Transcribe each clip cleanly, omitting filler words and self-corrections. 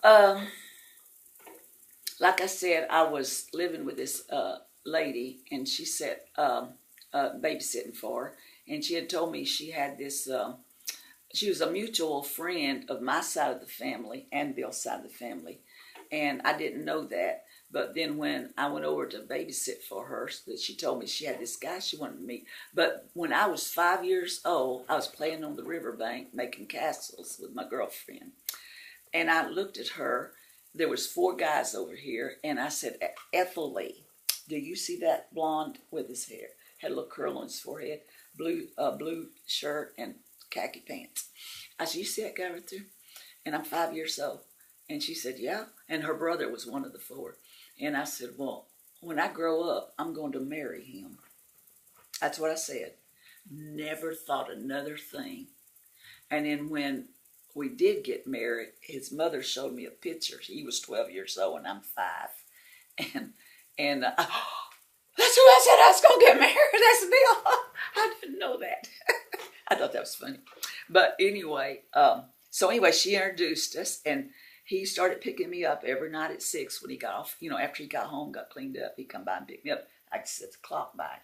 Um, like I said, I was living with this lady, and she said babysitting for her, and she had told me she had this. She was a mutual friend of my side of the family and Bill's side of the family, and I didn't know that. But then when I went over to babysit for her, that she told me she had this guy she wanted to meet. But when I was 5 years old, I was playing on the riverbank making castles with my girlfriend, and I looked at her. There was four guys over here, and I said, Ethel Lee, do you see that blonde with his hair? Had a little curl on his forehead, blue shirt and khaki pants. I said, you see that guy right there? And I'm 5 years old. And she said, yeah. And her brother was one of the four. And I said, well, when I grow up, I'm going to marry him. That's what I said. Never thought another thing. And then when we did get married, his mother showed me a picture. He was 12 years old and I'm 5. And that's who I said I was going to get married. That's Bill. I didn't know that. I thought that was funny. But anyway, she introduced us, and he started picking me up every night at 6 when he got off. After he got home, got cleaned up, he'd come by and pick me up. I could set the clock by.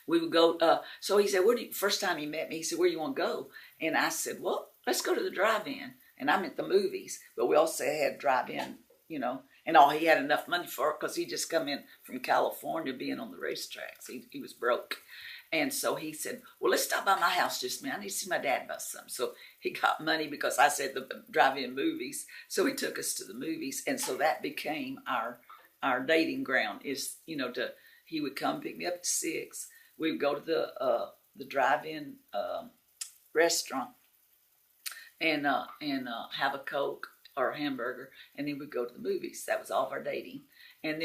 We would go, so he said, first time he met me, he said, where do you want to go? And I said, well, let's go to the drive-in. And I meant the movies, but we also had drive-in, and all he had enough money for it because he just come in from California being on the racetracks. He was broke. And so he said, well, let's stop by my house just a minute. I need to see my dad about something. So he got money because I said the drive-in movies. So he took us to the movies. And so that became our dating ground is, he would come pick me up at 6. We would go to the drive-in restaurant and have a Coke or a hamburger. And then we'd go to the movies. That was all of our dating. And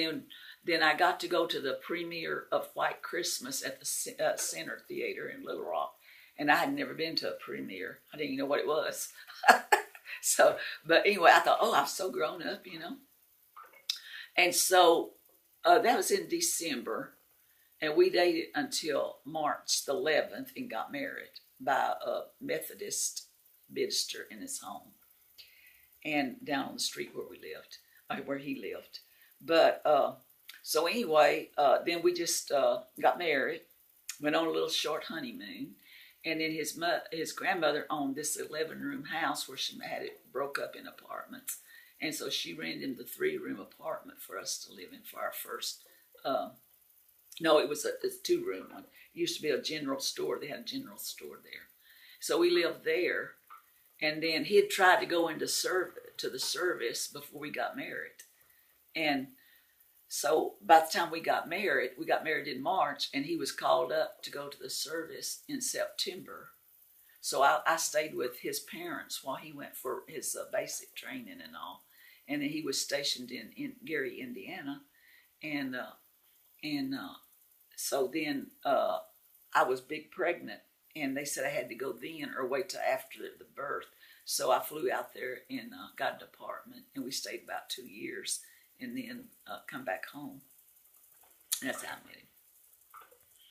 then I got to go to the premiere of White Christmas at the Center Theater in Little Rock. And I had never been to a premiere. I didn't even know what it was. But anyway, I thought, I'm so grown up, And so that was in December. And we dated until March the 11th and got married by a Methodist minister in his home. And down on the street where he lived. But so anyway, then we just got married, went on a little short honeymoon, and then his grandmother owned this 11-room house where she had it broke up in apartments, and so she rented him the 3-room apartment for us to live in for our first. No, it was a 2-room one. It used to be a general store. They had a general store there, so we lived there, and then he had tried to go into the service before we got married. And so by the time we got married in March, and he was called up to go to the service in September. So I stayed with his parents while he went for his basic training and all. And then he was stationed in Gary, Indiana. And so then I was big pregnant, and they said I had to go then or wait till after the birth. So I flew out there and got an apartment, and we stayed about 2 years. And then come back home. And that's how I met him.